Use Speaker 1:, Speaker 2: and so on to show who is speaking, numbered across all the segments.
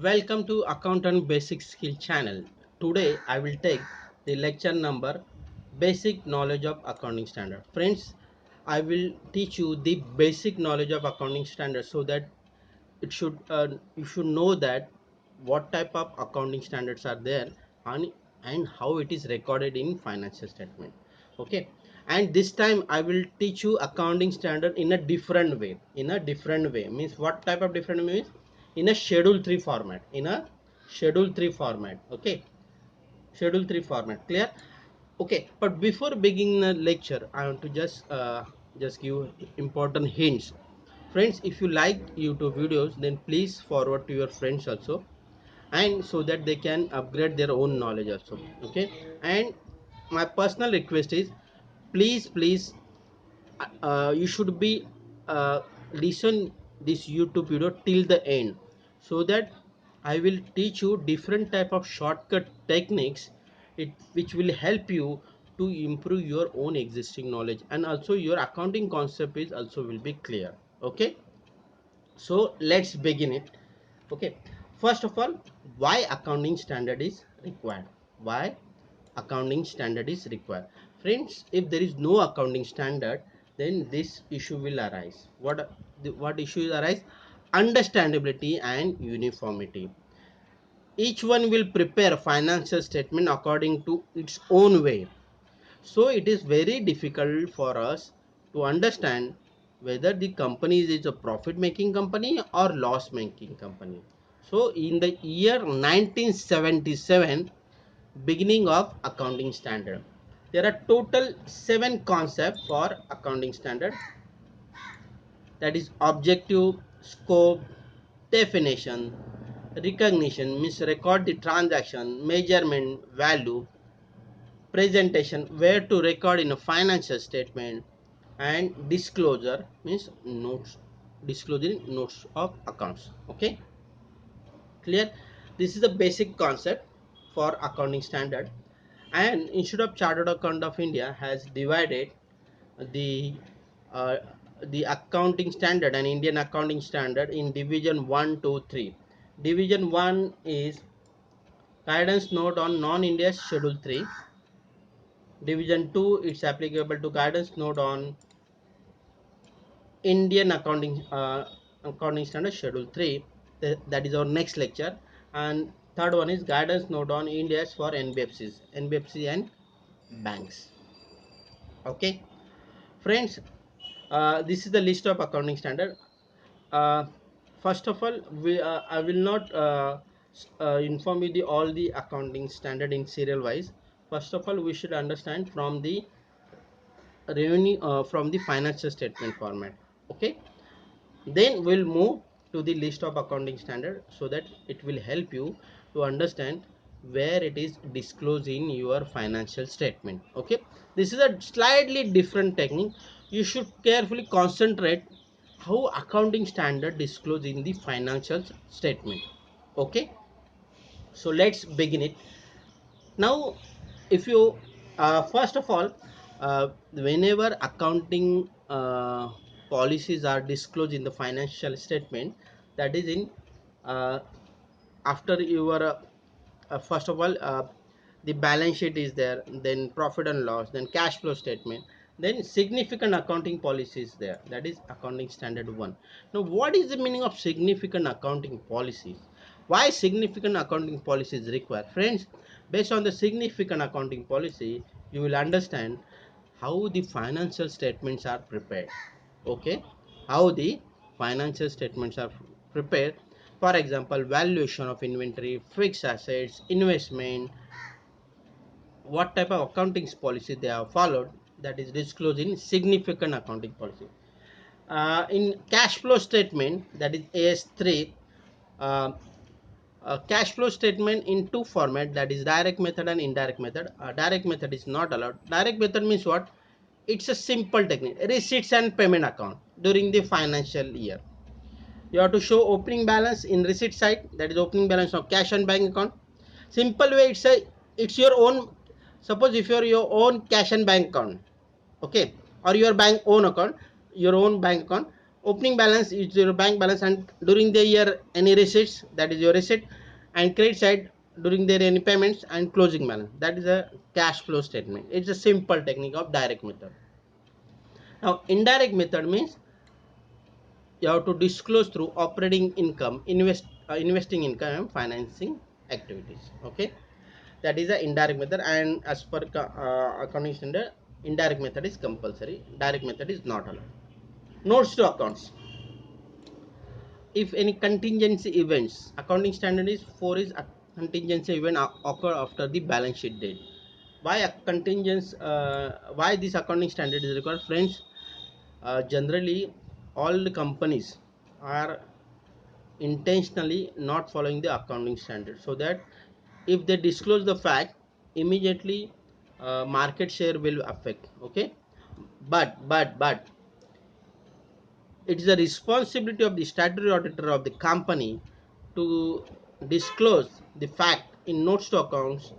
Speaker 1: Welcome to Accountant Basic Skill channel. Today I will take the lecture number Basic Knowledge of Accounting Standard. Friends, I will teach you the basic knowledge of accounting standard so that it should you should know that what type of accounting standards are there and, and how it is recorded in financial statement. Okay, and this time I will teach you accounting standard in a different way. In a different way means what type of different way? Means in a schedule 3 format. In a schedule 3 format. Okay, schedule 3 format. Clear? Okay, but before beginning the lecture I want to just give important hints. Friends, if you like YouTube videos, then please forward to your friends also, and so that they can upgrade their own knowledge also. Okay, and my personal request is please you should be listen this YouTube video till the end, so that I will teach you different type of shortcut techniques which will help you to improve your own existing knowledge, and also your accounting concept is also will be clear. Okay, so let's begin it. Okay, first of all, why accounting standard is required? Why accounting standard is required? Friends, if there is no accounting standard, then this issue will arise. What issues arise? Understandability and uniformity. Each one will prepare financial statement according to its own way, so it is very difficult for us to understand whether the company is a profit making company or loss making company. So in the year 1977, beginning of accounting standard, there are total 7 concepts for accounting standard. That is objective, scope, definition, recognition means record the transaction, measurement, value, presentation where to record in a financial statement, and disclosure means notes, disclosing notes of accounts. Okay, clear? This is the basic concept for accounting standard. And Institute of Chartered Account of India has divided the uh, the accounting standard and Indian accounting standard in division 1 2 3. Division 1 is guidance note on non-India schedule 3. Division 2, it's applicable to guidance note on Indian accounting standard schedule 3. That is our next lecture. And third one is guidance note on India's for NBFC and banks. Okay, friends, this is the list of accounting standard. uh, First of all, I will not inform you all the accounting standard in serial wise. First of all, we should understand from the revenue from the financial statement format. Okay, then we'll move to the list of accounting standard, so that it will help you to understand where it is disclosed in your financial statement. Okay, this is a slightly different technique. You should carefully concentrate how accounting standard disclosed in the financial statement. Okay, so let's begin it now. If you first of all, whenever accounting policies are disclosed in the financial statement, that is in uh, after your first of all, the balance sheet is there, then profit and loss, then cash flow statement, then significant accounting policies there, that is accounting standard 1. Now what is the meaning of significant accounting policies? Why significant accounting policies required? Friends, based on the significant accounting policy, you will understand how the financial statements are prepared. Okay, how the financial statements are prepared. For example, valuation of inventory, fixed assets, investment, what type of accounting policy they have followed, that is disclosed in significant accounting policy. In cash flow statement, that is AS3, uh, cash flow statement in two format, that is direct method and indirect method. Direct method is not allowed. Direct method means what? It's a simple technique, receipts and payment account during the financial year. You have to show opening balance in receipt side, that is opening balance of cash and bank account. Simple way, it's your own. Suppose if you're your own cash and bank account, okay, or your bank own account, your own bank account, Opening balance is your bank balance, and during the year any receipts, that is your receipt, and credit side during there any payments, and closing balance, that is a cash flow statement. It's a simple technique of direct method. Now indirect method means you have to disclose through operating income, investing income and financing activities. Okay, that is the indirect method, and as per accounting standard, indirect method is compulsory, direct method is not allowed. Notes to accounts: if any contingency events, accounting standard is 4 is a contingency event occur after the balance sheet date. Why a contingency, why this accounting standard is required, friends? Generally all the companies are intentionally not following the accounting standard, so that if they disclose the fact, immediately market share will affect. Okay, but it is the responsibility of the statutory auditor of the company to disclose the fact in notes to accounts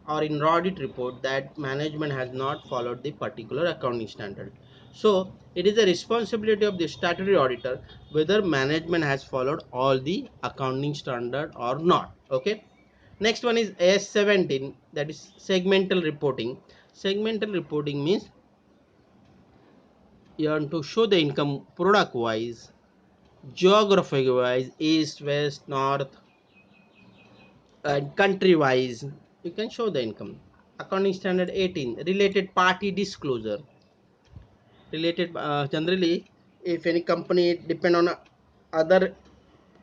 Speaker 1: or in audit report that management has not followed the particular accounting standard. So it is the responsibility of the statutory auditor whether management has followed all the accounting standard or not. Okay, next one is AS17, that is segmental reporting. Segmental reporting means you want to show the income product wise, geography wise, east, west, north, and country wise. You can show the income. Accounting standard 18, related party disclosure. Related, generally if any company depend on other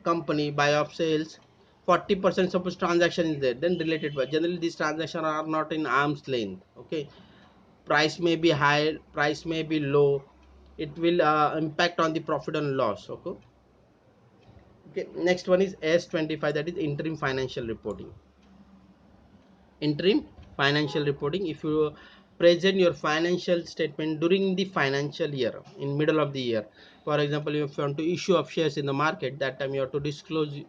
Speaker 1: company buy of sales, 40% suppose transaction is there, then related, but generally these transactions are not in arm's length. Okay, price may be high, price may be low, it will impact on the profit and loss. Okay. Okay, next one is S25, that is interim financial reporting. Interim financial reporting, if you present your financial statement during the financial year, in middle of the year, for example, if you want to issue of shares in the market, that time you have to disclose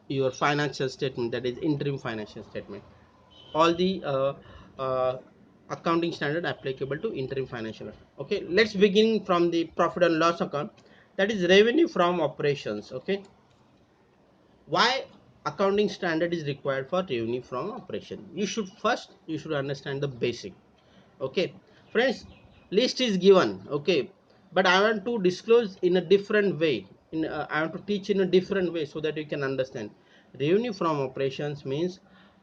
Speaker 1: your financial statement, that is interim financial statement. All the accounting standard applicable to interim financial. Okay, let's begin from the profit and loss account, that is revenue from operations. Okay, why accounting standard is required for revenue from operation? You should understand the basic. Okay, friends, list is given. Okay, but I want to disclose in a different way, I want to teach in a different way so that you can understand. Revenue from operations means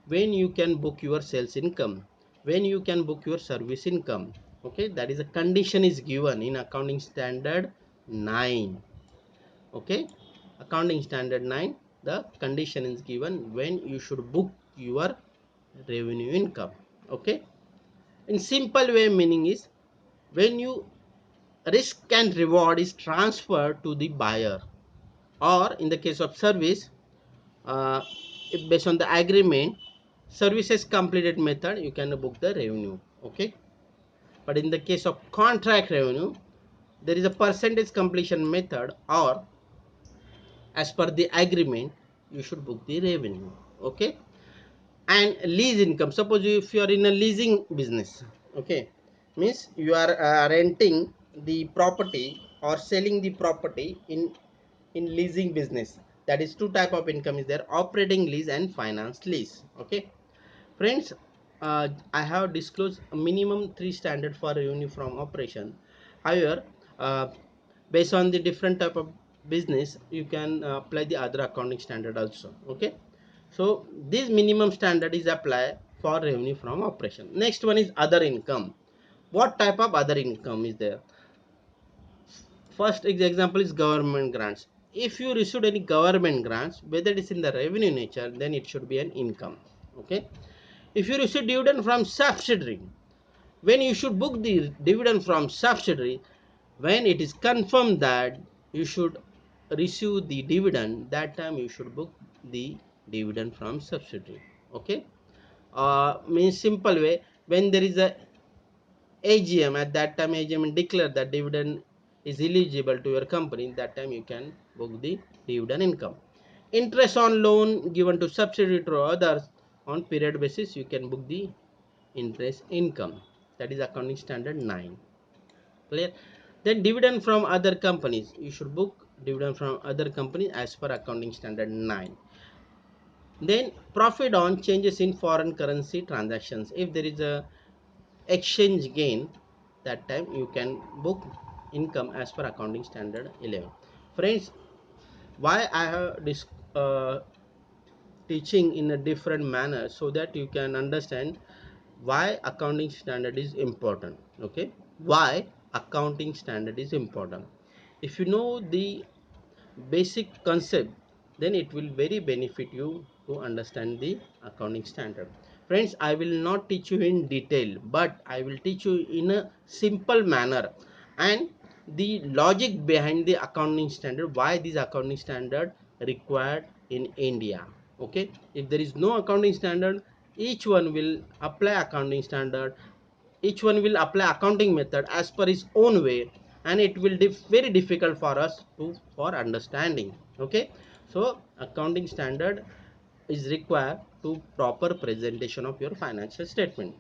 Speaker 1: when you can book your sales income, when you can book your service income. Okay, that is a condition is given in accounting standard 9. Okay, accounting standard 9, the condition is given when you should book your revenue income. Okay, in simple way meaning is when you risk and reward is transferred to the buyer, or in the case of service, uh, if based on the agreement services completed method, you can book the revenue. Okay, but in the case of contract revenue, there is a percentage completion method, or as per the agreement you should book the revenue. Okay, and lease income, suppose if you are in a leasing business. Okay, means you are renting the property or selling the property in leasing business, that is two type of income is there: operating lease and finance lease. Okay, friends, I have disclosed a minimum 3 standard for revenue from operation. However, uh, based on the different type of business, you can apply the other accounting standard also. Okay, so this minimum standard is applied for revenue from operation. Next one is other income. What type of other income is there? First example is government grants. If you received any government grants, whether it is in the revenue nature, then it should be an income. Okay, if you receive dividend from subsidiary, when you should book the dividend from subsidiary, when it is confirmed that you should receive the dividend, that time you should book the dividend from subsidiary. Okay, means simple way, when there is a AGM, at that time AGM declare that dividend is eligible to your company, that time you can book the dividend income. Interest on loan given to subsidiary to others on period basis, you can book the interest income, that is accounting standard 9. Clear? Then dividend from other companies, you should book dividend from other companies as per accounting standard 9. Then profit on changes in foreign currency transactions, if there is a exchange gain, that time you can book income as per accounting standard 11. Friends, why I have this teaching in a different manner, so that you can understand why accounting standard is important. Okay, why accounting standard is important. If you know the basic concept, then it will very benefit you to understand the accounting standard. Friends, I will not teach you in detail, but I will teach you in a simple manner, and the logic behind the accounting standard, why this accounting standard required in India. Okay, if there is no accounting standard, each one will apply accounting standard, each one will apply accounting method as per his own way, and it will be very difficult for us to for understanding. Okay, so accounting standard is required to proper presentation of your financial statement.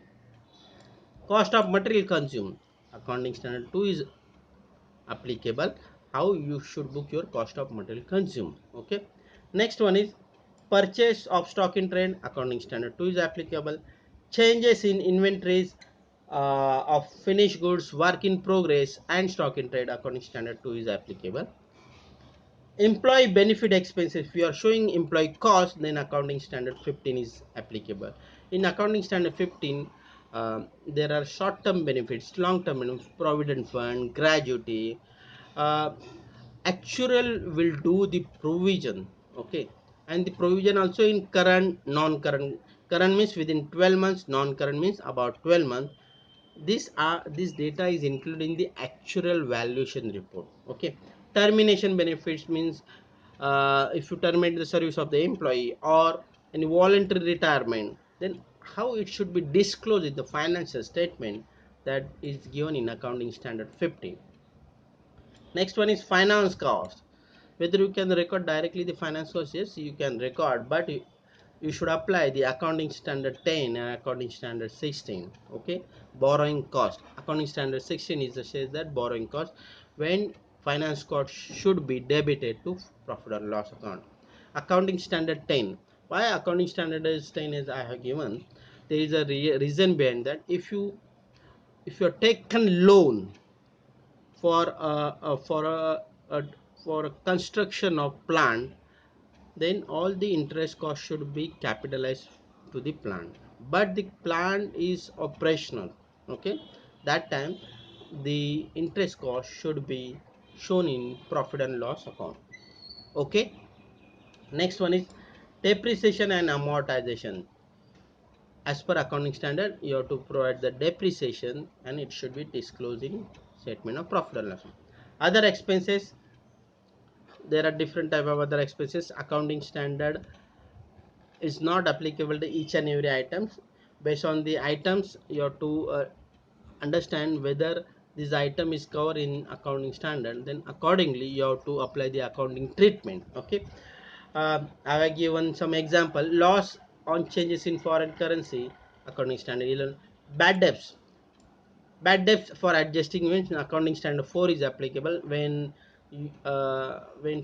Speaker 1: Cost of material consumed, accounting standard 2 is applicable, how you should book your cost of material consumed. Okay, next one is purchase of stock in trade, accounting standard 2 is applicable. Changes in inventories of finished goods, work in progress and stock in trade, accounting standard 2 is applicable. Employee benefit expenses, if you are showing employee cost, then accounting standard 15 is applicable. In accounting standard 15, there are short term benefits, long term benefits, provident fund, gratuity. uh, Actual will do the provision. Okay, and the provision also in current, non-current. Current means within 12 months, non-current means about 12 months. This data is included in the actual valuation report. Okay, termination benefits means if you terminate the service of the employee or any voluntary retirement, then how it should be disclosed in the financial statement, that is given in accounting standard 15. Next one is finance cost. Whether you can record directly the finance cost, yes, you can record, but you should apply the accounting standard 10 and accounting standard 16. Okay, borrowing cost, accounting standard 16 is says that borrowing cost, when finance cost should be debited to profit or loss account. Accounting standard 10, why accounting standard is 10 is I have given, there is a reason behind that. If you have taken loan for a for a construction of plant, then all the interest cost should be capitalized to the plant, but the plant is operational. Okay, that time the interest cost should be shown in profit and loss account. Okay, next one is depreciation and amortization. As per accounting standard, you have to provide the depreciation and it should be disclosed in statement of profit and loss. Other expenses, there are different type of other expenses. Accounting standard is not applicable to each and every items. Based on the items, you have to understand whether this item is covered in accounting standard, then accordingly you have to apply the accounting treatment. Okay, I have given some example. Loss on changes in foreign currency, accounting standard 11. Bad debts, bad debts for adjusting means accounting standard 4 is applicable when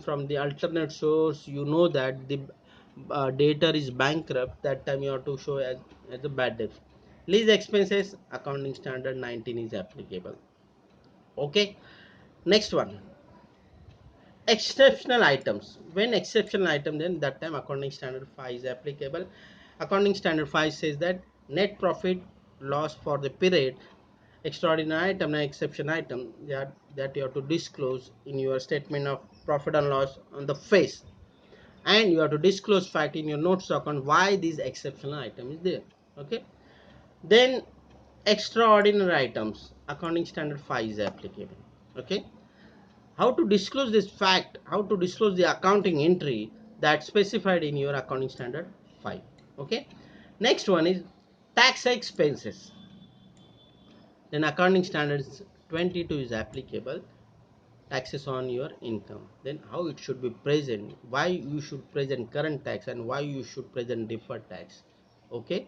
Speaker 1: from the alternate source you know that the debtor is bankrupt, that time you have to show as a bad debt. Lease expenses, accounting standard 19 is applicable. Okay, next one, exceptional items. When exceptional item, then that time accounting standard 5 is applicable. Accounting standard 5 says that net profit loss for the period, extraordinary item and exception item, that you have to disclose in your statement of profit and loss on the face, and you have to disclose fact in your notes account why this exceptional item is there. Okay, then extraordinary items, accounting standard 5 is applicable. Okay, how to disclose this fact, how to disclose the accounting entry that specified in your accounting standard 5. Okay, next one is tax expenses, then accounting standards 22 is applicable. Taxes on your income, then how it should be present, why you should present current tax and why you should present deferred tax. Okay,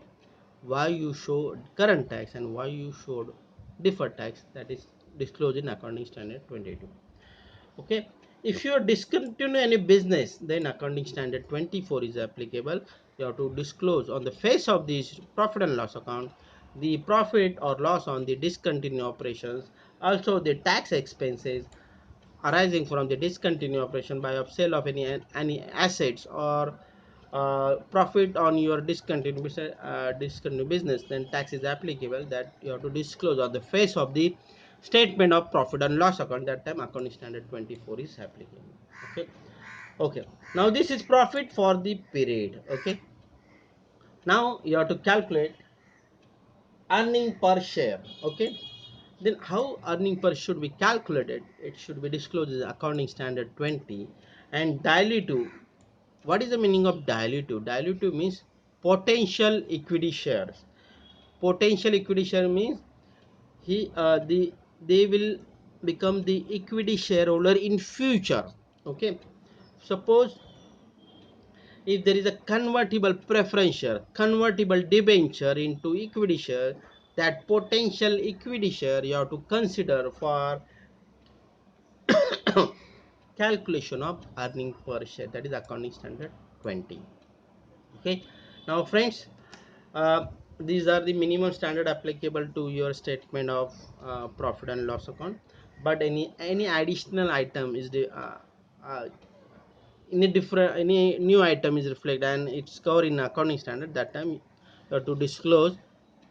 Speaker 1: why you show current tax and why you showed deferred tax, that is disclose in accounting standard 22. Okay, if you discontinue any business, then accounting standard 24 is applicable. You have to disclose on the face of this profit and loss account the profit or loss on the discontinued operations, also the tax expenses arising from the discontinued operation by of sale of any assets, or profit on your discontinued business, then tax is applicable. That you have to disclose on the face of the statement of profit and loss account. That time accounting standard 24 is applicable. Okay. Okay, now this is profit for the period. Okay, now you have to calculate earning per share. Okay, then how earning per should be calculated? It should be disclosed as accounting standard 20. And dilutive, what is the meaning of dilutive? Dilutive means potential equity shares. Potential equity share means they will become the equity shareholder in future. Okay, suppose if there is a convertible preference share, convertible debenture into equity share, that potential equity share you have to consider for calculation of earning per share. That is accounting standard 20. Okay, now friends, uh, these are the minimum standard applicable to your statement of profit and loss account. But any additional item is the uh, any different, any new item is reflected and it's covered in accounting standard, that time you have to disclose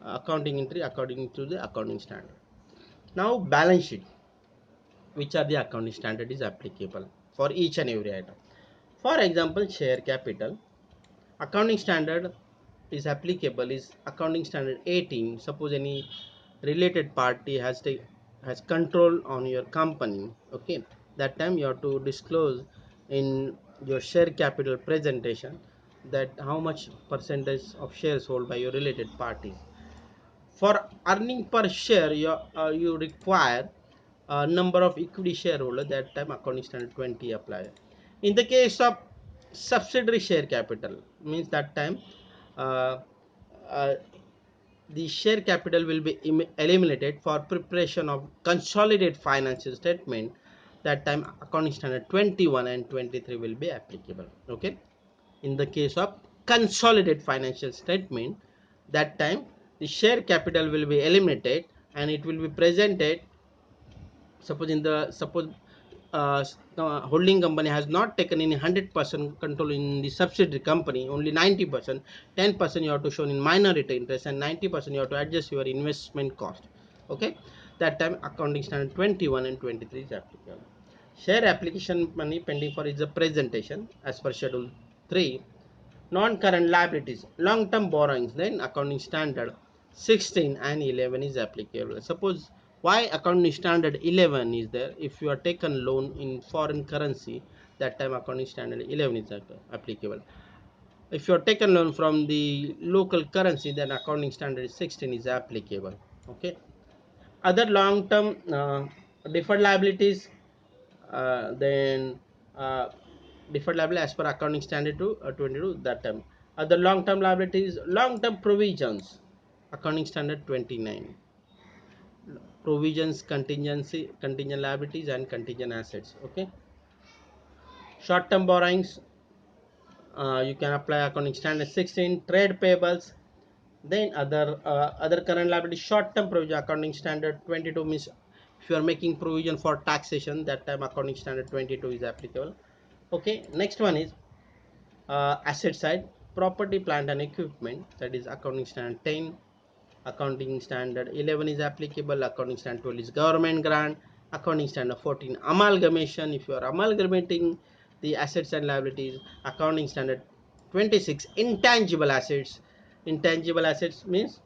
Speaker 1: accounting entry according to the accounting standard. Now balance sheet, which are the accounting standard is applicable for each and every item. For example, share capital, accounting standard is applicable is accounting standard 18. Suppose any related party has control on your company. Okay, that time you have to disclose in your share capital presentation that how much percentage of shares held by your related parties. For earning per share, you require a number of equity shareholder. That time accounting standard 20 apply. In the case of subsidiary share capital, means that time uh, uh, the share capital will be eliminated for preparation of consolidated financial statement. That time accounting standard 21 and 23 will be applicable. Okay, in the case of consolidated financial statement, that time the share capital will be eliminated and it will be presented. Suppose the holding company has not taken any 100% control in the subsidiary company, only 90%. 10% you have to show in minority interest and 90% you have to adjust your investment cost. Okay, that time accounting standard 21 and 23 is applicable. Share application money pending for is a presentation as per schedule 3. Non-current liabilities, long-term borrowings, then accounting standard 16 and 11 is applicable. Suppose why accounting standard 11 is there? If you are taken loan in foreign currency, that time accounting standard 11 is applicable. If you are taken loan from the local currency, then accounting standard 16 is applicable. Okay, other long-term deferred liabilities, then deferred liability as per accounting standard to 22. That time other long term liabilities, long term provisions, accounting standard 29. Provisions, contingency, contingent liabilities and contingent assets. Okay, short term borrowings, you can apply accounting standard 16. Trade payables, then other current liability, short term provision, accounting standard 22 means if you are making provision for taxation, that time accounting standard 22 is applicable. Okay, next one is asset side, property plant and equipment, that is accounting standard 10. Accounting standard 11 is applicable. Accounting standard 12 is government grant. Accounting standard 14 amalgamation, if you are amalgamating the assets and liabilities. Accounting standard 26 intangible assets. Intangible assets means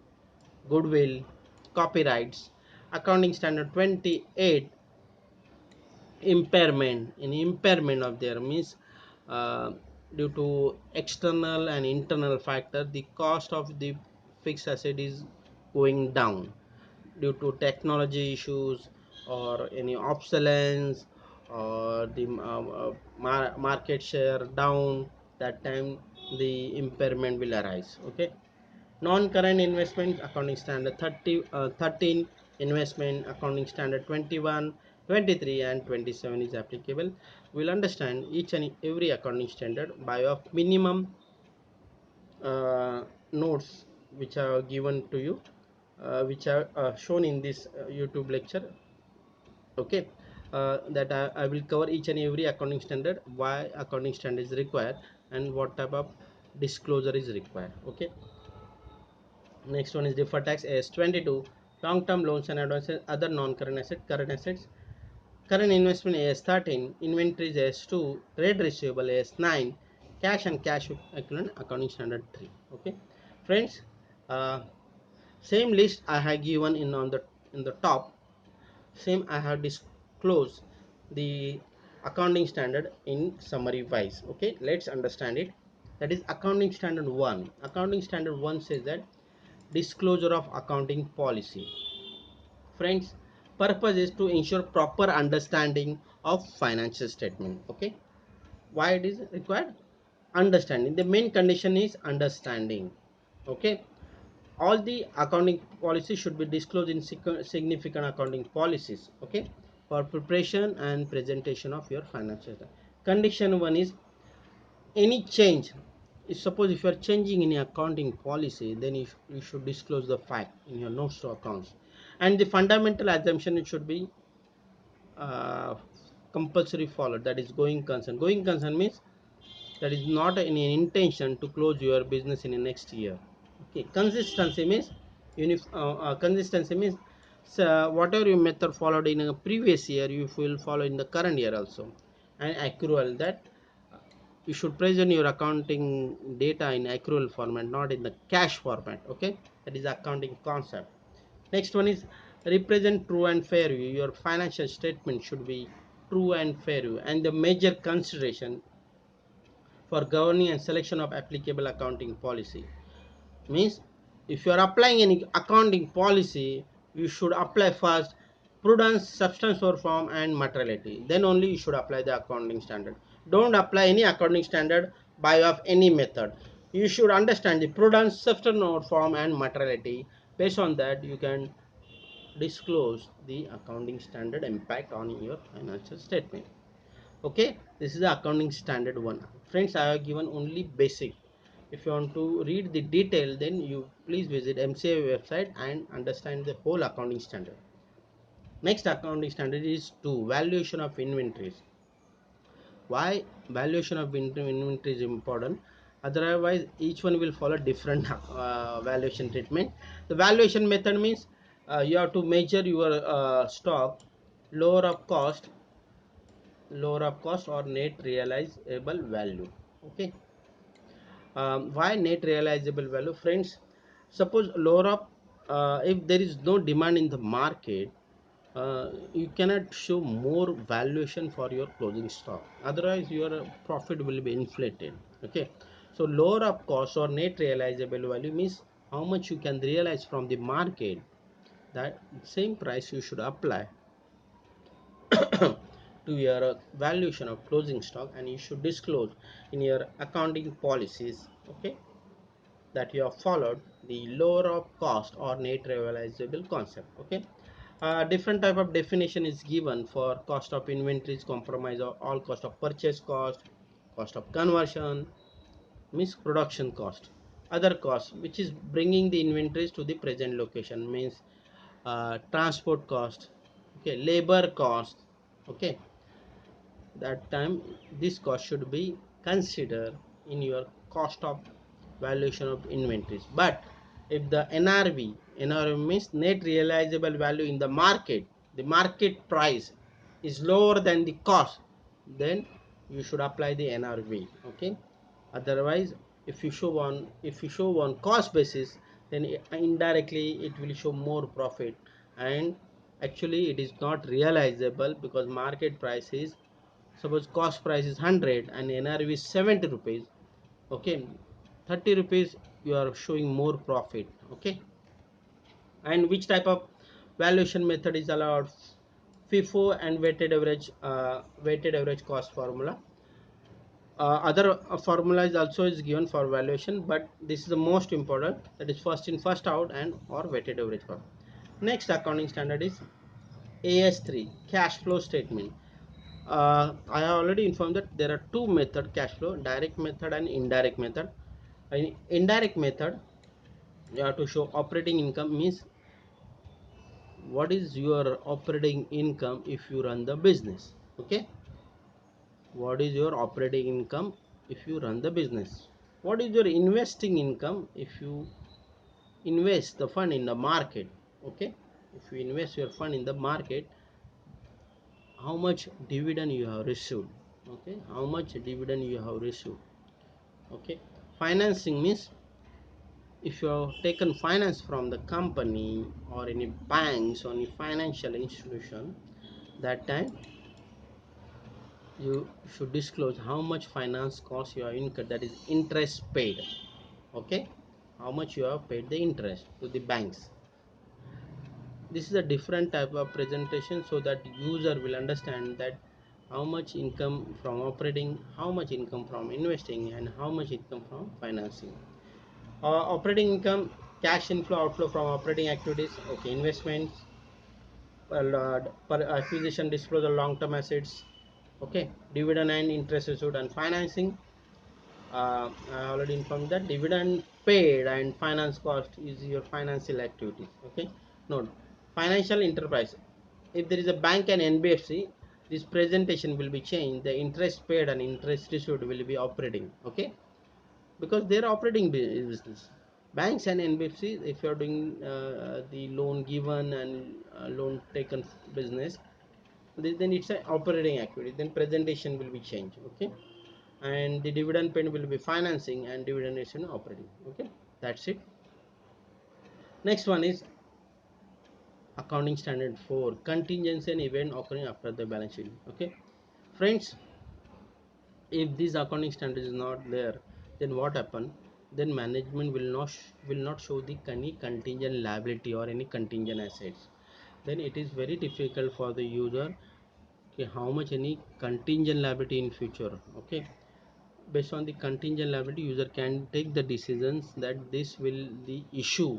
Speaker 1: goodwill, copyrights. Accounting standard 28 impairment. In impairment of there means uh, due to external and internal factor, the cost of the fixed asset is going down due to technology issues or any obsolescence or the market share down. That time the impairment will arise. Okay, non-current investment, accounting standard 13 investment accounting standard 21, 23, and 27 is applicable. We'll understand each and every accounting standard by of minimum notes which are given to you, which are shown in this YouTube lecture. Okay, that I will cover each and every accounting standard, why accounting standard is required, and what type of disclosure is required. Okay, next one is deferred tax as 22, long term loans and advances, other non-current asset, current assets, current investment as 13, inventories as 2, trade receivable as 9, cash and cash equivalent accounting standard 3. Okay, friends, uh, same list I have given in the top, same I have disclosed the accounting standard in summary wise. Okay, let's understand it. That is accounting standard 1. Accounting standard 1 says that disclosure of accounting policy. Friends, purpose is to ensure proper understanding of financial statement. Okay, why it is required? Understanding. The main condition is understanding. Okay, all the accounting policies should be disclosed in significant accounting policies. Okay, for preparation and presentation of your financial data. Condition 1 is any change. Suppose if you are changing in accounting policy, then you should disclose the fact in your notes to accounts. And the fundamental assumption, it should be uh, compulsory followed, that is going concern. Going concern means that is not any intention to close your business in the next year. Okay, consistency means consistency means, whatever your method followed in a previous year, you will follow in the current year also. And accrual, that you should present your accounting data in accrual format, not in the cash format. Okay, that is accounting concept. Next one is represent true and fair view. Your financial statement should be true and fair view. And the major consideration for governing and selection of applicable accounting policy means, if you are applying any accounting policy, you should apply first prudence, substance or form, and materiality. Then only you should apply the accounting standard. Don't apply any accounting standard by of any method. You should understand the prudence, substance or form, and materiality. Based on that, you can disclose the accounting standard impact on your financial statement. Okay, this is the accounting standard 1. Friends, I have given only basic. If you want to read the detail, then you please visit MCA website and understand the whole accounting standard. Next accounting standard is 2, valuation of inventories. Why valuation of inventory is important? Otherwise each one will follow different valuation treatment. The valuation method means, you have to measure your stock, lower of cost, or net realizable value. Okay, why net realizable value? Friends, suppose lower up, if there is no demand in the market, you cannot show more valuation for your closing stock, otherwise your profit will be inflated. Okay, so lower up cost or net realizable value means how much you can realize from the market, that same price you should apply to your valuation of closing stock, and you should disclose in your accounting policies. Okay, that you have followed the lower of cost or net realizable concept. Okay, different type of definition is given for cost of inventories, compromise of all cost of purchase cost, cost of conversion means production cost, other cost which is bringing the inventories to the present location means transport cost, okay, labor cost. Okay, that time this cost should be considered in your cost of valuation of inventories. But if the NRV means net realizable value in the market, the market price is lower than the cost, then you should apply the NRV. Okay, otherwise if you show on cost basis, then indirectly it will show more profit, and actually it is not realizable because market price is, suppose cost price is 100 and NRV is 70 rupees. Okay, 30 rupees you are showing more profit. Okay, and which type of valuation method is allowed? FIFO and weighted average cost formula. Other formula is also is given for valuation, but this is the most important, that is first in first out and or weighted average cost. Next accounting standard is AS3, cash flow statement. I have already informed that there are two method cash flow, direct method and indirect method. In indirect method, you have to show operating income, means what is your operating income if you run the business. Okay, what is your operating income if you run the business? What is your investing income if you invest the fund in the market? Okay, if you invest your fund in the market, how much dividend you have received? Okay, how much dividend you have received? Okay, financing means if you have taken finance from the company or any banks or any financial institution, that time you should disclose how much finance cost you have incurred, that is interest paid. Okay, how much you have paid the interest to the banks. This is a different type of presentation so that user will understand that how much income from operating, how much income from investing, and how much income from financing. Operating income, cash inflow outflow from operating activities. Okay, investments, per acquisition disclosure long term assets. Okay, dividend and interest received. And financing, I already informed that dividend paid and finance cost is your financial activities. Okay, note financial enterprise. If there is a bank and NBFC, this presentation will be changed. The interest paid and interest received will be operating. Okay, because they are operating business. Banks and NBFC, if you are doing the loan given and loan taken business, then it's an operating activity. Then presentation will be changed. Okay, and the dividend paid will be financing and dividend is operating. Okay, that's it. Next one is accounting standard 4, contingency and event occurring after the balance sheet. Okay, friends, if this accounting standard is not there, then what happen? Then management will not show the any contingent liability or any contingent assets. Then it is very difficult for the user, okay, how much any contingent liability in future. Okay, based on the contingent liability, user can take the decisions that this will the issue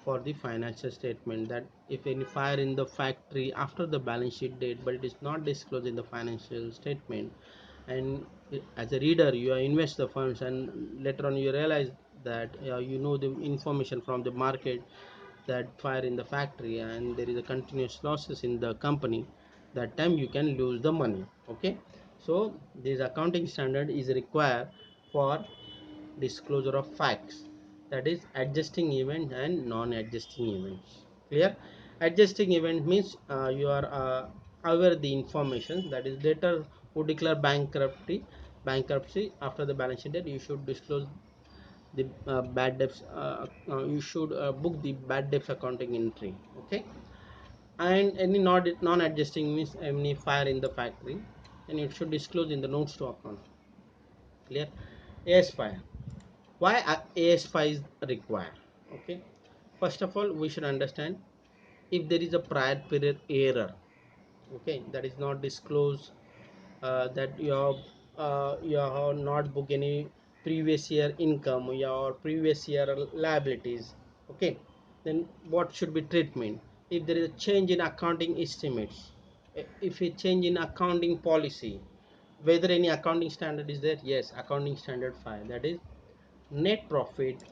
Speaker 1: for the financial statement, that if any fire in the factory after the balance sheet date but it is not disclosed in the financial statement, and as a reader you invest the funds and later on you realize that you know the information from the market that fire in the factory and there is a continuous losses in the company, that time you can lose the money. Okay, so this accounting standard is required for disclosure of facts, that is adjusting event and non-adjusting events. Clear? Adjusting event means you are aware the information, that is debtor who declare bankruptcy after the balance sheet date, you should disclose the bad debts, you should book the bad debts accounting entry. Okay, and any non-adjusting means any fire in the factory, and it should disclose in the notes to account. Clear? AS5, why AS5 is required? Okay, first of all we should understand if there is a prior period error, okay, that is not disclosed, that you have not booked any previous year income, your previous year liabilities. Okay, then what should be treatment? If there is a change in accounting estimates, if a change in accounting policy, whether any accounting standard is there, yes, accounting standard 5, that is net profit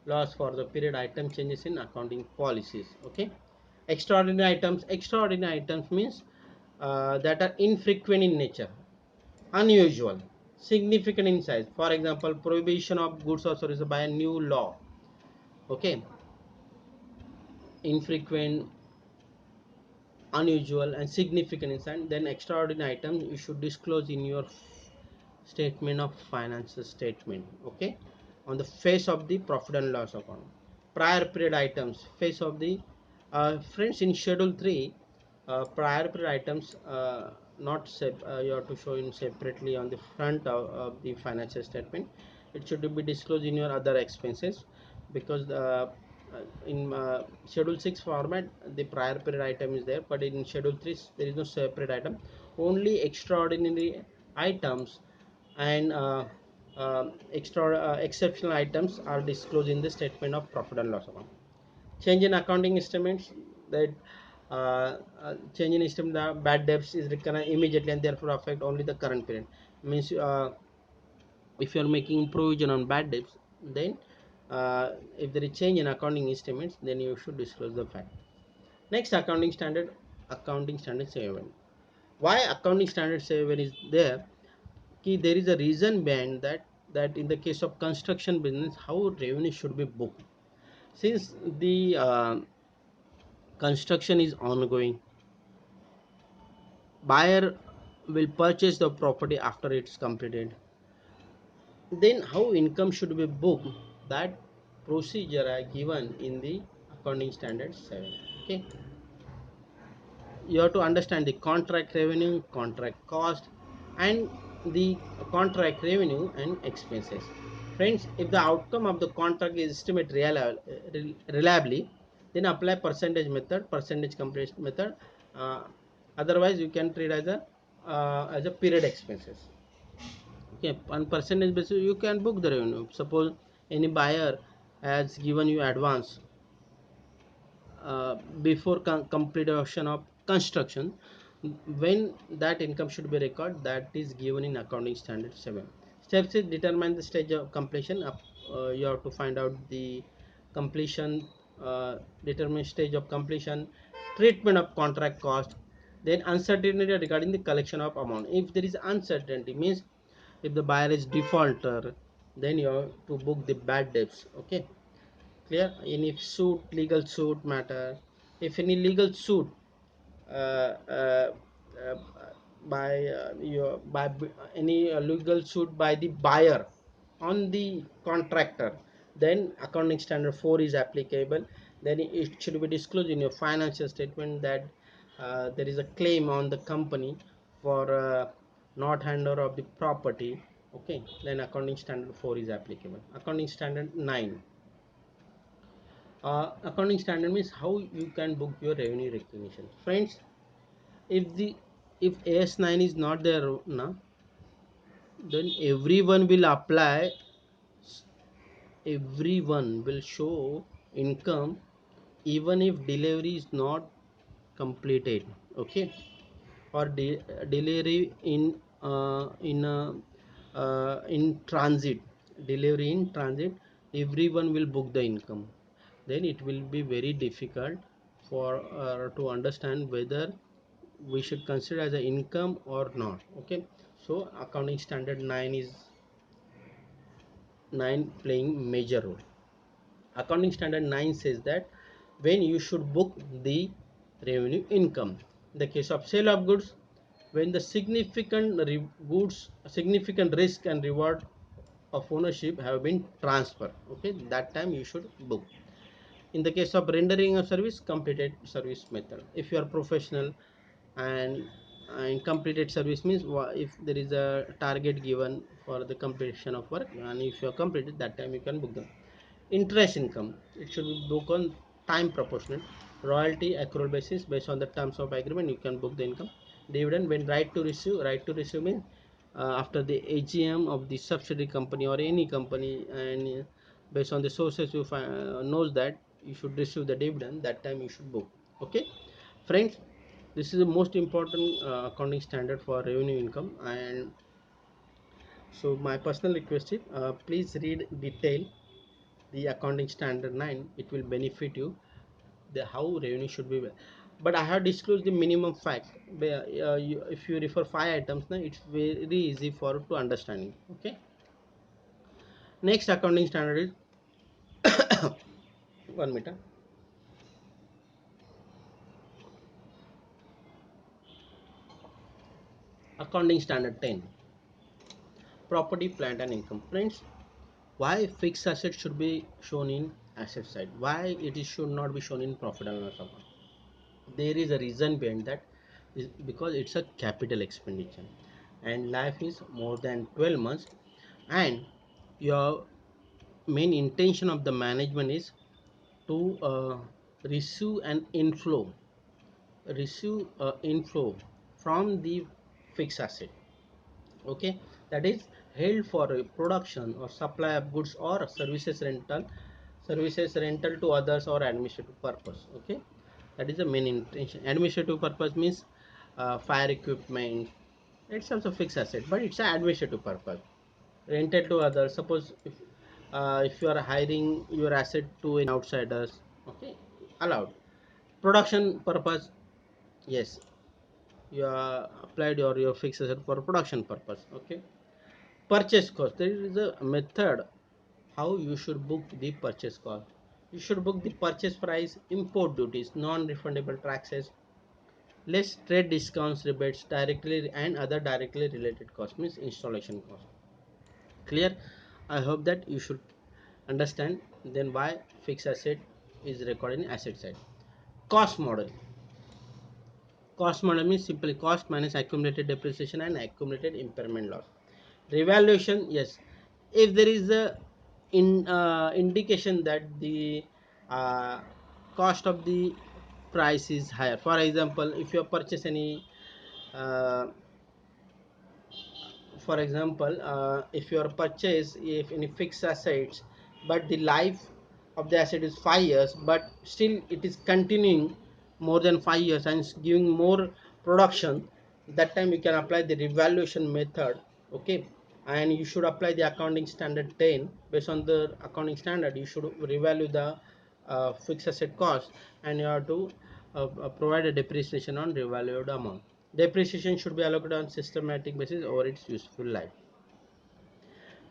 Speaker 1: loss for the period item changes in accounting policies. Okay, extraordinary items means that are infrequent in nature, unusual, significant in size. For example, prohibition of goods or services by a new law. Okay, infrequent, unusual and significant in size. Then extraordinary items you should disclose in your statement of financial statement. Okay, on the face of the profit and loss account. Prior period items, face of the friends, in schedule 3, prior period items, not you have to show in separately on the front of the financial statement. It should be disclosed in your other expenses, because in schedule 6 format the prior period item is there, but in schedule 3 there is no separate item. Only extraordinary items and exceptional items are disclosed in the statement of profit and loss account. Change in accounting estimates, that change in estimate the bad debts is recognized immediately and therefore affect only the current period. Means if you are making provision on bad debts, then if there is change in accounting estimates, then you should disclose the fact. Next, accounting standard 7. Why accounting standard 7 is there? Ki there is a reason behind that, that in the case of construction business, how revenue should be booked. Since the construction is ongoing, buyer will purchase the property after it's completed, then how income should be booked, that procedure are given in the accounting standard 7. Okay, you have to understand the contract revenue, contract cost, and the contract revenue and expenses. Friends, if the outcome of the contract is estimated reliably, then apply percentage method, percentage completion method. uh, Otherwise you can treat as a period expenses. Okay, on percentage basis you can book the revenue. Suppose any buyer has given you advance before completion of construction, when that income should be recorded, that is given in accounting standard 7. Steps is determine the stage of completion. You have to find out the completion, determine stage of completion, treatment of contract cost, then uncertainty regarding the collection of amount. If there is uncertainty, means if the buyer is defaulter, then you have to book the bad debts. Okay, clear. Any suit, legal suit matter, if any legal suit uh, uh, uh, any legal suit by the buyer on the contractor, then accounting standard 4 is applicable. Then it should be disclosed in your financial statement that there is a claim on the company for not handover of the property. Okay, then accounting standard 4 is applicable. Accounting standard 9. Accounting standard means how you can book your revenue recognition. Friends, if the if AS9 is not there now, then everyone will apply, everyone will show income even if delivery is not completed. Okay, or delivery in transit, delivery in transit, everyone will book the income. Then it will be very difficult for to understand whether we should consider as an income or not. Okay, so accounting standard 9 is 9 playing major role. Accounting standard 9 says that when you should book the revenue income. In the case of sale of goods, when the significant risk and reward of ownership have been transferred, okay, that time you should book. In the case of rendering of service, completed service method. If you are professional and completed service means if there is a target given for the completion of work, and if you are completed, that time you can book them. Interest income, it should be booked on time proportionate. Royalty accrual basis, based on the terms of agreement you can book the income. Dividend, when right to receive means after the AGM of the subsidiary company or any company, and based on the sources you find, knows that you should receive the dividend, that time you should book. Okay, friends, this is the most important accounting standard for revenue income. And so my personal request is, please read detail the accounting standard 9. It will benefit you the how revenue should be. But I have disclosed the minimum fact. If you refer 5 items now, it's very easy for to understanding. Okay, next accounting standard is 1 meter. Accounting standard 10, property, plant and income. Friends, why fixed assets should be shown in asset side, why it is should not be shown in profit and loss account? There is a reason behind that, is because it's a capital expenditure and life is more than 12 months, and your main intention of the management is to receive an inflow, inflow from the fixed asset. Okay, that is held for a production or supply of goods or services rental services rental to others or administrative purpose. Okay, that is the main intention. Administrative purpose means fire equipment. It's also fixed asset, but it's an administrative purpose. Rented to others, suppose if you are hiring your asset to an outsiders, okay, allowed. Production purpose, yes, you are applied your fixed asset for production purpose. Okay, purchase cost, there is a method how you should book the purchase cost. You should book the purchase price, import duties, non-refundable taxes, less trade discounts, rebates, directly and other directly related costs, means installation cost. Clear? I hope that you should understand then why fixed asset is recorded in asset side. Cost model. Cost model means simply cost minus accumulated depreciation and accumulated impairment loss. Revaluation, yes, if there is a indication that the uh, cost of the price is higher. For example, if you purchase any uh, for example, if your purchase if any fixed assets, but the life of the asset is 5 years, but still it is continuing more than 5 years and is giving more production, that time you can apply the revaluation method. Okay, and you should apply the accounting standard 10. Based on the accounting standard, you should revalue the fixed asset cost, and you have to provide a depreciation on revalued amount. Depreciation should be allocated on systematic basis over its useful life.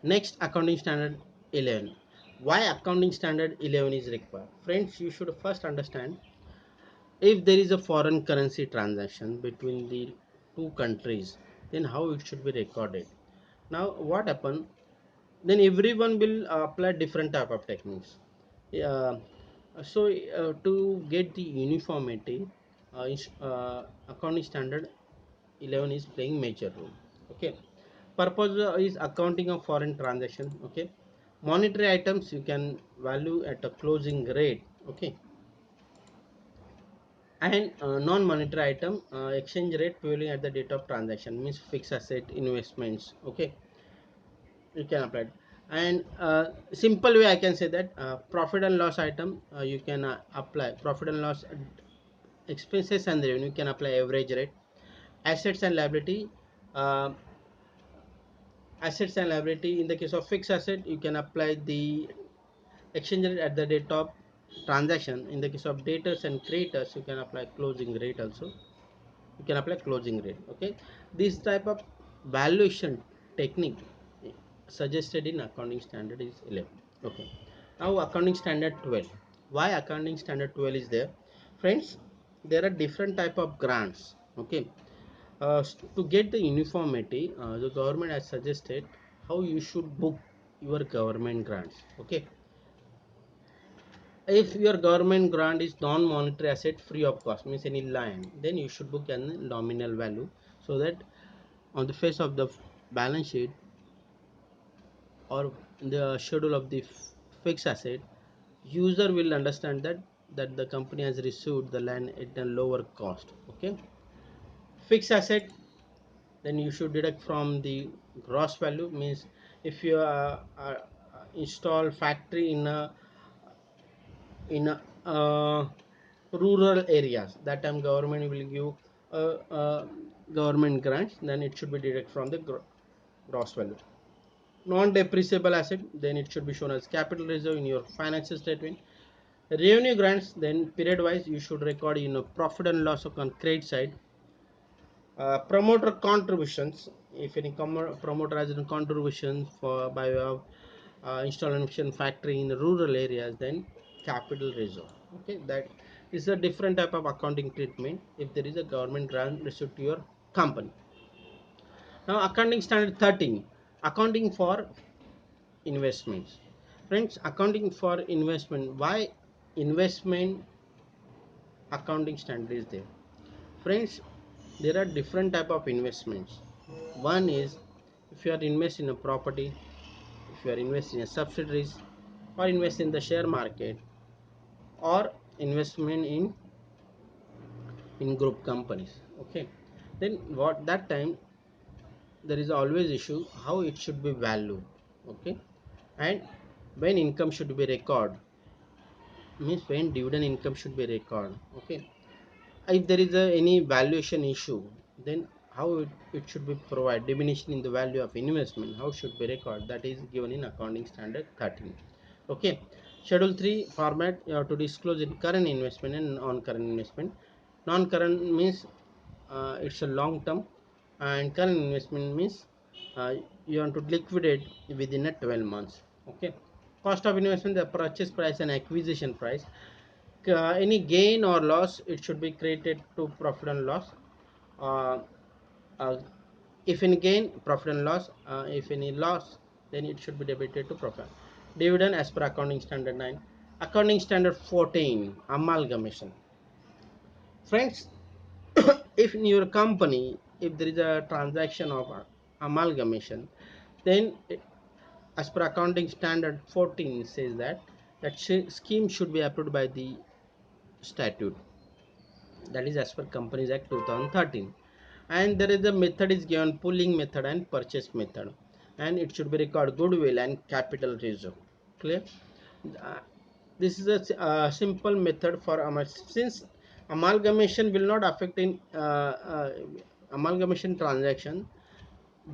Speaker 1: Next, accounting standard 11. Why accounting standard 11 is required? Friends, you should first understand, if there is a foreign currency transaction between the two countries, then how it should be recorded. Now, what happen? Then everyone will apply different type of techniques. Yeah, so to get the uniformity, accounting standard 11 is playing major role. Okay, purpose is accounting of foreign transaction. Okay, monetary items you can value at a closing rate. Okay, and non-monetary item exchange rate prevailing at the date of transaction, means fixed asset investments. Okay, you can apply it. And simple way I can say that profit and loss item, you can apply profit and loss expenses and revenue, you can apply average rate. Assets and liability, uh, assets and liability, in the case of fixed asset you can apply the exchange rate at the date of transaction. In the case of debtors and creditors, you can apply closing rate also. You can apply closing rate. Okay, this type of valuation technique suggested in accounting standard is 11. Okay, now accounting standard 12. Why accounting standard 12 is there? Friends, there are different type of grants. Okay, to get the uniformity, the government has suggested how you should book your government grants. Okay, if your government grant is non-monetary asset free of cost, means any line, then you should book a nominal value, so that on the face of the balance sheet or the schedule of the fixed asset, user will understand that the company has received the land at a lower cost. Okay, fixed asset, then you should deduct from the gross value, means if you install factory in a rural areas, that time government will give government grants, then it should be deducted from the gross value. Non-depreciable asset, then it should be shown as capital reserve in your financial statement. Revenue grants, then period wise you should record in a profit and loss on credit side. Promoter contributions, if any promoter has any contributions for by way of installation factory in the rural areas, then capital reserve. Okay, that is a different type of accounting treatment if there is a government grant received to your company. Now accounting standard 13, accounting for investments. Friends, accounting for investment, why investment accounting standard is there? Friends, there are different type of investments. One is, if you are investing in a property, if you are investing in subsidiaries, or invest in the share market, or investment in group companies. Okay, then what that time there is always issue how it should be valued. Okay, and when income should be recorded. means when dividend income should be recorded. Okay, if there is any valuation issue, then how it should be provided, diminution in the value of investment, how should be recorded, that is given in accounting standard 13. Okay, schedule 3 format, you have to disclose in current investment and non-current investment. Non-current means it's a long term, and current investment means uh, you want to liquidate within a 12 months. Okay, cost of investment, the purchase price and acquisition price. Any gain or loss, it should be created to profit and loss. uh, uh, if any gain, profit and loss. If any loss, then it should be debited to profit. Dividend as per accounting standard 9. Accounting standard 14, amalgamation. Friends, if in your company, if there is a transaction of amalgamation, then as per accounting standard 14 says that scheme should be approved by the statute, that is as per Companies Act 2013. And there is a method is given, pooling method and purchase method, and it should be recorded goodwill and capital reserve. Clear? Uh, this is a simple method for since amalgamation will not affect in amalgamation transaction.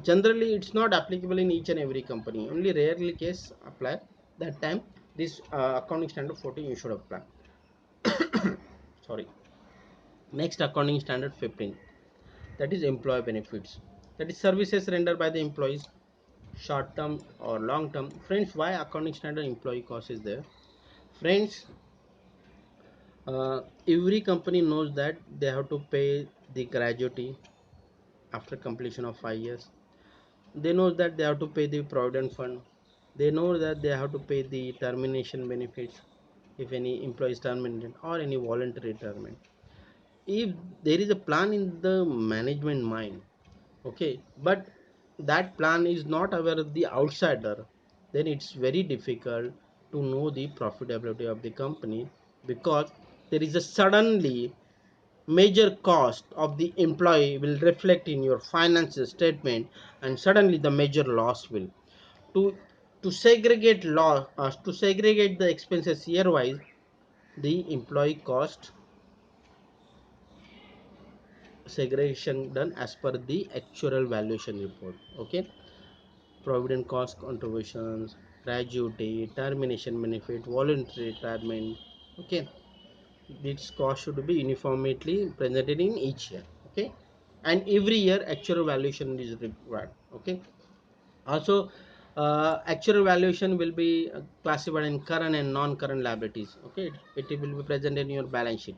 Speaker 1: Generally it's not applicable in each and every company, only rarely case apply. That time this accounting standard 14 you should apply. Sorry. Next, accounting standard 15, that is employee benefits, that is services rendered by the employees, short term or long term. Friends, why accounting standard employee cost is there? Friends, every company knows that they have to pay the gratuity after completion of 5 years. They know that they have to pay the provident fund. They know that they have to pay the termination benefits if any employee is terminated or any voluntary retirement. If there is a plan in the management mind, okay, but that plan is not aware of the outsider, then it's very difficult to know the profitability of the company, because there is a suddenly major cost of the employee will reflect in your financial statement, and suddenly the major loss will to to segregate the expenses year wise. The employee cost segregation done as per the actual valuation report. Okay, provident cost contributions, gratuity, termination benefit, voluntary retirement. Okay, this cost should be uniformly presented in each year. Okay, and every year actual valuation is required. Okay, also actual valuation will be classified in current and non-current liabilities. Okay, it will be presented in your balance sheet.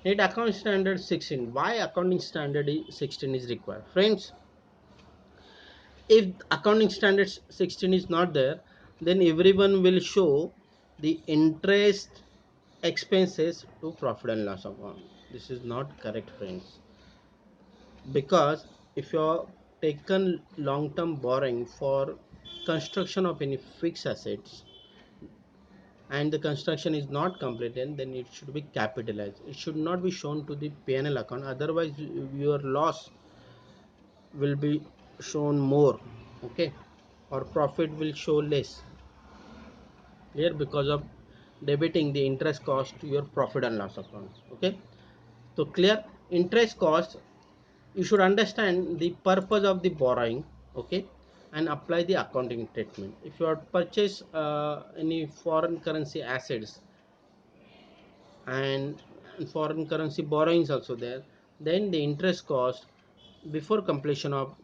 Speaker 1: Need account standard 16. Why accounting standard 16 is required? Friends, if accounting standard 16 is not there, then everyone will show the interest expenses to profit and loss account. This is not correct, friends, because if you are taken long term borrowing for construction of any fixed assets and the construction is not completed, then it should be capitalized. It should not be shown to the P&L account, otherwise your loss will be shown more. Okay, or profit will show less here because of debiting the interest cost to your profit and loss account. Okay, so clear. Interest cost, you should understand the purpose of the borrowing. Okay, and apply the accounting treatment. If you are purchase any foreign currency assets and foreign currency borrowings also there, then the interest cost before completion of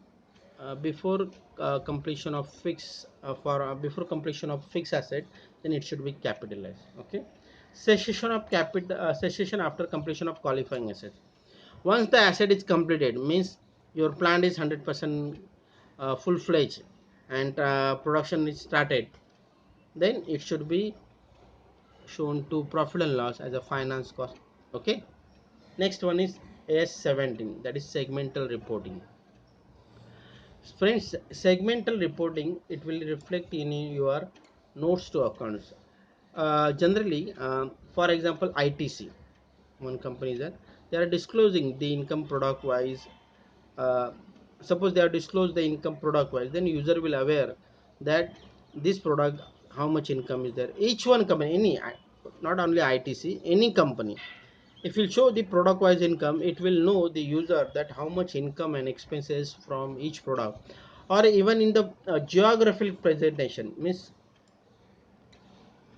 Speaker 1: completion of before completion of fixed asset, then it should be capitalized. Okay, cessation after completion of qualifying asset. Once the asset is completed, means your plant is 100% full-fledged and production is started, then it should be shown to profit and loss as a finance cost. Okay, next one is S17, that is segmental reporting. Friends, segmental reporting, it will reflect in your notes to accounts. Generally, for example, ITC, one company is that they are disclosing the income product wise. uh, Suppose they are disclosed the income product wise, then user will aware that this product how much income is there. Each one company, any, not only ITC, any company, if you show the product wise income, it will know the user that how much income and expenses from each product. Or even in the geographical presentation, means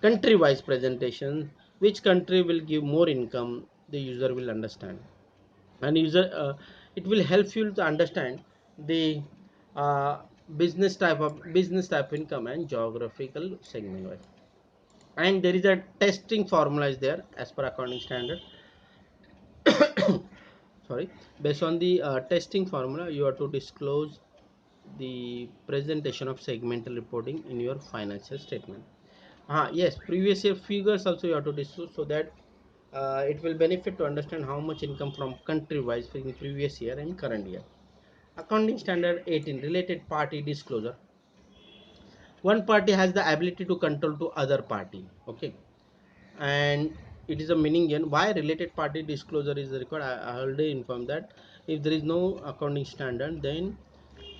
Speaker 1: country wise presentation, which country will give more income, the user will understand. And user it will help you to understand the uh, business type income and geographical segment wise. And there is a testing formula is there as per accounting standard. Sorry, based on the testing formula, you have to disclose the presentation of segmental reporting in your financial statement. Yes, previous year figures also you have to disclose, so that it will benefit to understand how much income from country wise in previous year and current year. Accounting standard 18, related party disclosure. One party has the ability to control to other party. Okay, and it is a meaning in why related party disclosure is required. I already informed that if there is no accounting standard, then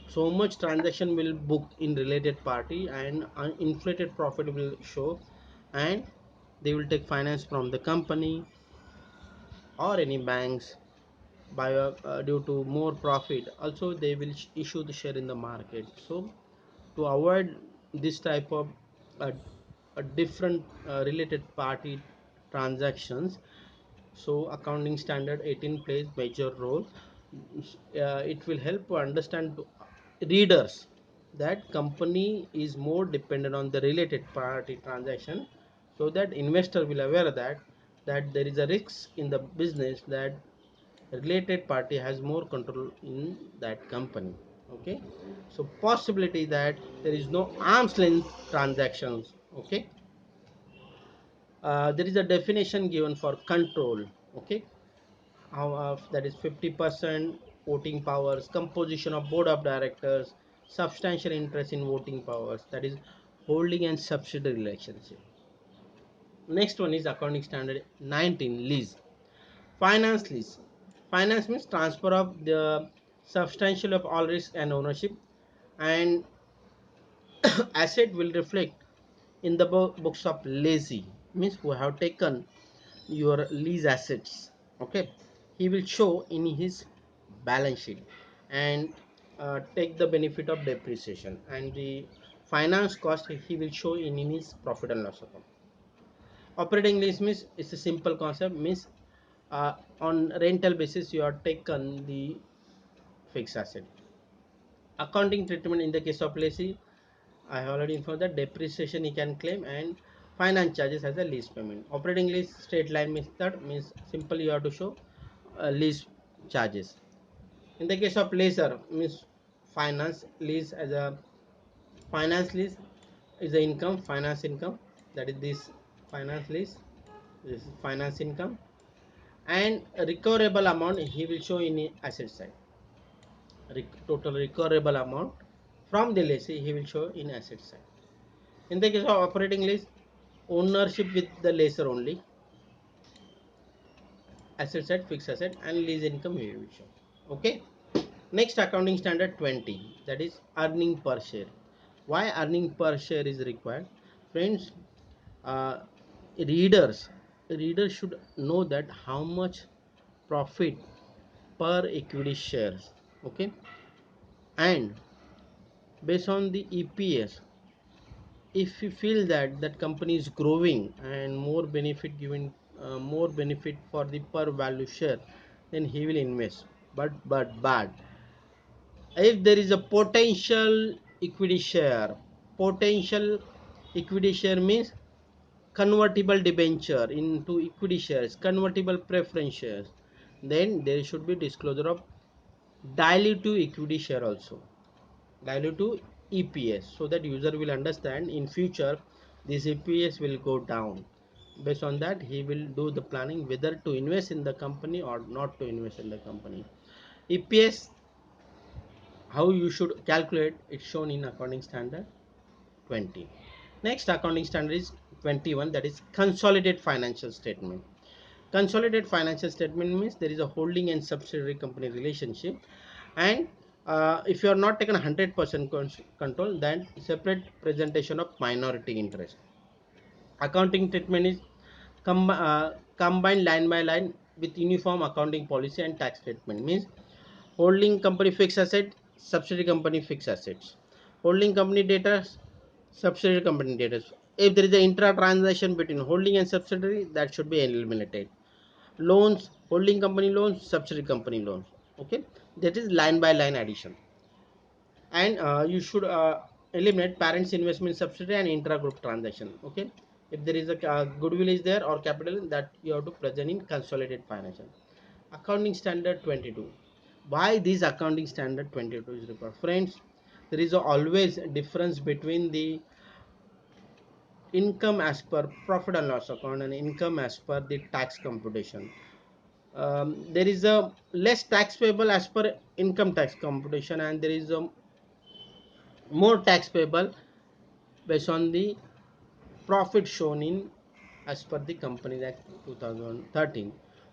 Speaker 1: so much transaction will book in related party, and inflated profit will show, and they will take finance from the company or any banks by due to more profit. Also they will issue the share in the market. So to avoid this type of uh, a different related party transactions, so accounting standard 18 plays major role. It will help to understand to readers that company is more dependent on the related party transaction, so that investor will aware that there is a risk in the business, that related party has more control in that company. Okay, so possibility that there is no arm's length transactions. Okay, there is a definition given for control. Okay, how of that is 50% voting powers, composition of board of directors, substantial interest in voting powers, that is holding and subsidiary relationship. Next one is accounting standard 19, lease. Finance lease. Finance means transfer of the substantial of all risk and ownership, and asset will reflect in the books of leasing, means who have taken your lease assets. Okay, he will show in his balance sheet, and take the benefit of depreciation, and the finance cost he will show in his profit and loss account. Operating lease means it's a simple concept, means on rental basis you are taken the fixed asset. Accounting treatment in the case of leasing, I have already informed that depreciation he can claim, and finance charges as a lease payment. Operating lease straight line method means simply you have to show lease charges. In the case of leaser means finance lease as a finance lease is the income, finance income, that is this finance lease, this is finance income, and recoverable amount he will show in the asset side. Total recoverable amount from the lessee he will show in asset side. In the case of operating lease, ownership with the lessor only, asset side fixed asset, and lease income we will show. Okay, next accounting standard 20, that is earning per share. Why earning per share is required, friends? uh, readers should know that how much profit per equity shares. Okay, and based on the EPS, if you feel that that company is growing and more benefit given, more benefit for the per value share, then he will invest. But if there is a potential equity share means convertible debenture into equity shares, convertible preference shares, then there should be disclosure of dilutive equity share also, dilute to EPS, so that user will understand in future this EPS will go down. Based on that he will do the planning whether to invest in the company or not to invest in the company. EPS, how you should calculate, it's shown in accounting standard 20. Next accounting standard is 21, that is consolidated financial statement. Consolidated financial statement means there is a holding and subsidiary company relationship, and If you are not taken 100% control, then separate presentation of minority interest. Accounting treatment is combined line by line with uniform accounting policy and tax treatment. Means holding company fixed asset, subsidiary company fixed assets. Holding company data, subsidiary company data. If there is an intra transaction between holding and subsidiary, that should be eliminated. Loans, holding company loans, subsidiary company loans. Okay, that is line by line addition. And you should eliminate parents investment subsidiary and intra-group transaction. Okay, if there is a goodwill is there or capital, that you have to present in consolidated financial. Accounting standard 22. Why this accounting standard 22 is required? Friends, there is always a difference between the income as per profit and loss account and income as per the tax computation. There is a less tax payable as per income tax computation, and there is a more tax payable based on the profit shown in as per the Companies Act 2013.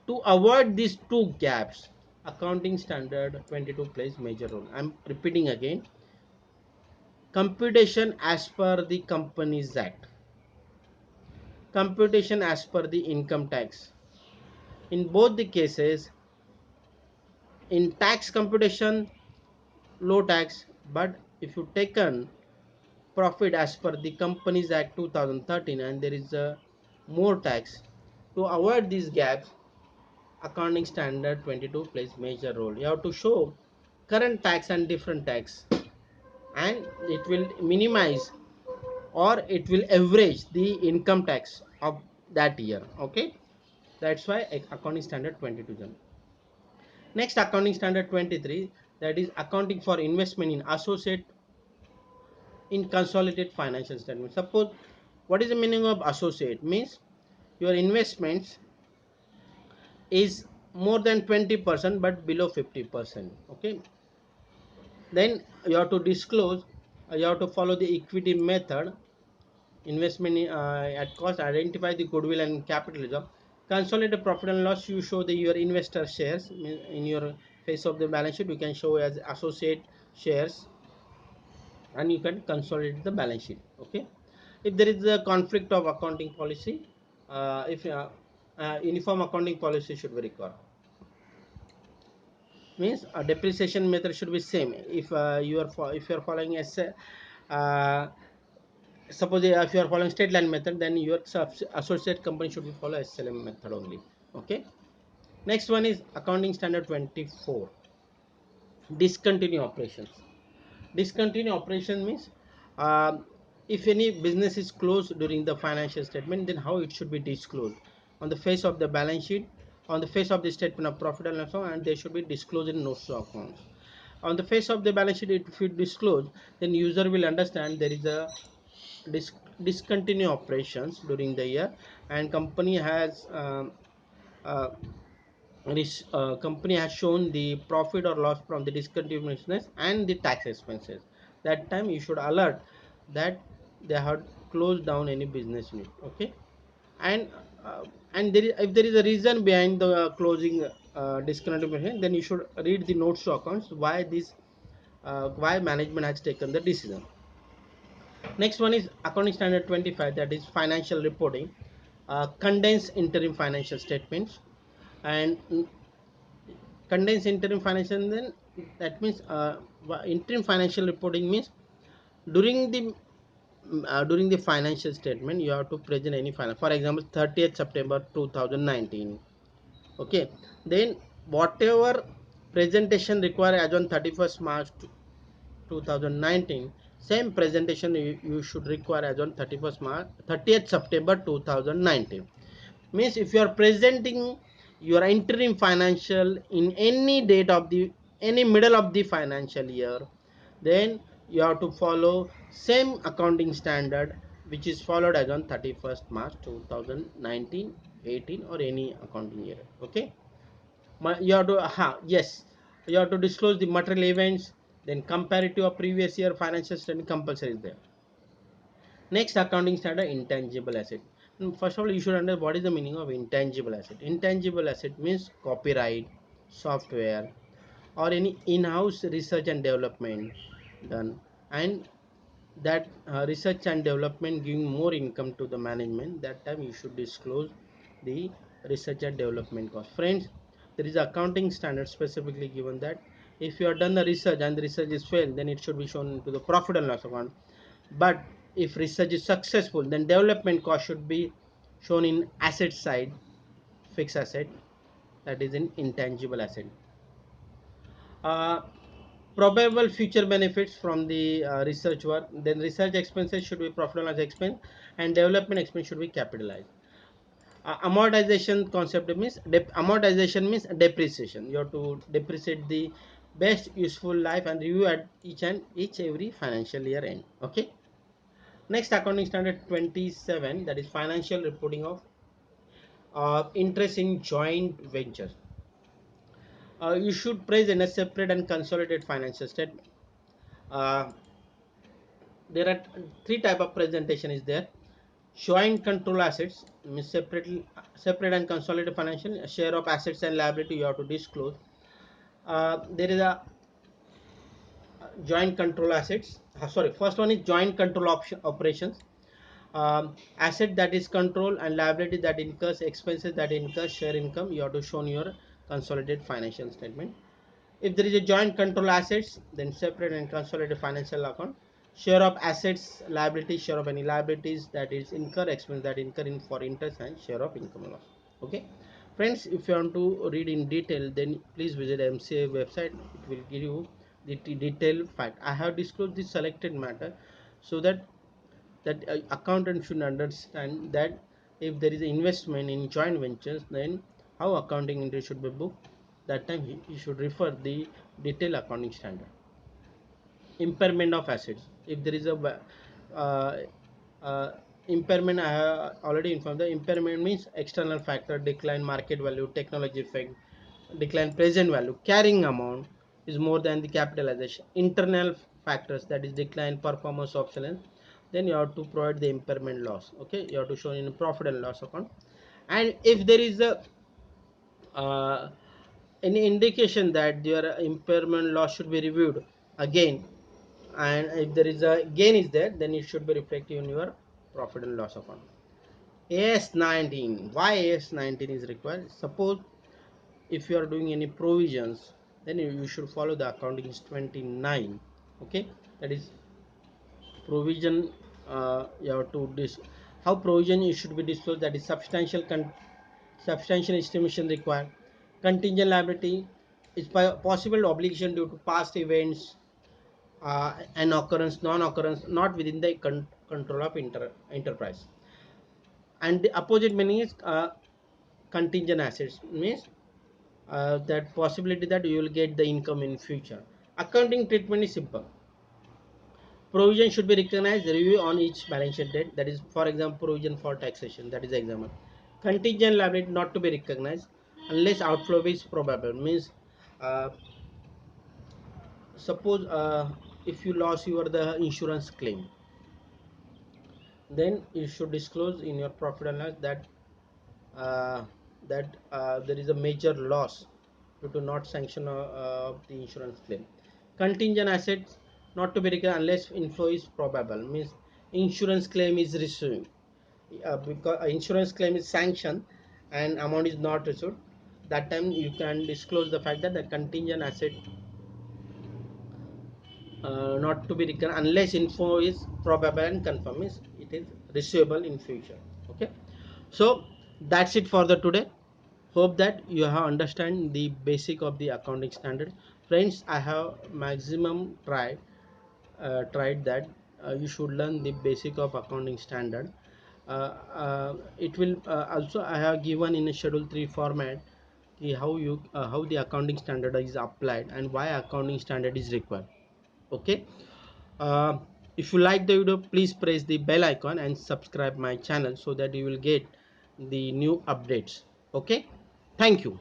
Speaker 1: To avoid these two gaps, accounting standard 22 plays major role. I am repeating again. Computation as per the Companies Act, computation as per the income tax. In both the cases, in tax computation, low tax, but if you taken profit as per the Companies Act 2013 and there is a more tax, to avoid these gaps, accounting standard 22 plays major role. You have to show current tax and different tax, and it will minimize or it will average the income tax of that year. Okay, that's why accounting standard 22. Next, accounting standard 23, that is accounting for investment in associate in consolidated financial statement. Suppose, what is the meaning of associate? Means your investments is more than 20% but below 50%. Okay, then you have to disclose, you have to follow the equity method. Investment at cost, identify the goodwill and capitalism. Consolidated profit and loss, you show the your investor shares in your face of the balance sheet. You can show as associate shares and you can consolidate the balance sheet. Okay, if there is a conflict of accounting policy, if uniform accounting policy should be required. Means a depreciation method should be same. If if you are following as suppose if you are following straight line method, then your associate company should be follow SLM method only. Okay, next one is accounting standard 24, discontinue operations. Discontinue operation means if any business is closed during the financial statement, then how it should be disclosed on the face of the balance sheet, on the face of the statement of profit and loss, and they should be disclosed in notes to accounts. On the face of the balance sheet, if it disclosed, then user will understand there is a discontinue operations during the year, and company has uh, company has shown the profit or loss from the discontinued business and the tax expenses. That time you should alert that they have closed down any business unit. Okay, and if there is a reason behind the closing discontinued business, then you should read the notes to accounts why this why management has taken the decision. Next one is accounting standard 25, that is financial reporting. Condensed interim financial statements, and condensed interim financial, then that means interim financial reporting means during the financial statement you have to present any final, for example 30th September 2019. Okay, then whatever presentation required as on 31st March 2019, same presentation you should require as on 31st March 30th September 2019. Means if you are presenting your interim financial in any date of the any middle of the financial year, then you have to follow same accounting standard which is followed as on 31st March 2019, 18 or any accounting year. Okay, you have to yes, you have to disclose the material events, then comparative of previous year financial statement compulsory is there. Next, accounting standard, intangible asset. First of all, you should understand what is the meaning of intangible asset. Intangible asset means copyright, software, or any in-house research and development done, and that research and development giving more income to the management, that time you should disclose the research and development cost. Friends, there is accounting standard specifically given that if you have done the research and the research is failed, then it should be shown into the profit and loss account. But if research is successful, then development cost should be shown in asset side, fixed asset, that is in intangible asset. uh, Probable future benefits from the research work, then research expenses should be profit and loss expense, and development expense should be capitalized. Amortization concept means amortization means depreciation. You have to depreciate the best useful life and review at each every financial year end. Okay. Next, accounting standard 27, that is financial reporting of interest in joint ventures. You should present a separate and consolidated financial statement. uh, there are three type of presentation is there. Joint control assets means separate and consolidated financial share of assets and liability you have to disclose. There is a joint control assets. Sorry, first one is joint control operations. Asset that is control and liability that incurs expenses that incurs share income you have to show in your consolidated financial statement. If there is a joint control assets, then separate and consolidated financial account. Share of assets, liability, share of any liabilities that is incur expense that incur in for interest, and share of income loss. Okay, friends, if you want to read in detail, then please visit MCA website. It will give you the detailed fact. I have disclosed the selected matter so that accountant should understand that if there is investment in joint ventures, then how accounting entry should be booked. That time he should refer the detailed accounting standard. Impairment of assets. If there is a uh, uh, impairment, I have already informed. The impairment means external factor, decline market value, technology effect, decline present value, carrying amount is more than the capitalization. Internal factors, that is decline performance obsolescence, then you have to provide the impairment loss. Okay, you have to show in profit and loss account. And if there is a uh, any indication that your impairment loss should be reviewed again, and if there is a gain is there, then it should be reflected in your profit and loss account. AS19, why AS19 is required? Suppose if you are doing any provisions, then you should follow the accounting is 29. Okay, that is provision. You have to how provision you should be disclosed, that is substantial estimation required. Contingent liability is possible obligation due to past events, an occurrence, non-occurrence, not within the control of enterprise. And the opposite meaning is contingent assets means that possibility that you will get the income in future. Accounting treatment is simple. Provision should be recognized, review on each balance sheet date. That is, for example, provision for taxation. That is the example. Contingent liability not to be recognized unless outflow is probable. Means, uh, suppose if you lost your the insurance claim, then you should disclose in your profit and loss that there is a major loss due to not sanction of the insurance claim. Contingent assets not to be recognized unless inflow is probable. Means insurance claim is received. Because insurance claim is sanctioned and amount is not received, that time you can disclose the fact that the contingent asset not to be recognized unless info is probable and confirm, means it is receivable in future. Okay, so that's it for the today. Hope that you have understand the basic of the accounting standard. Friends, I have maximum tried that you should learn the basic of accounting standard. It will also I have given in a schedule 3 format how the accounting standard is applied and why accounting standard is required. Okay, uh, if you like the video, please press the bell icon and subscribe my channel so that you will get the new updates. Okay, thank you.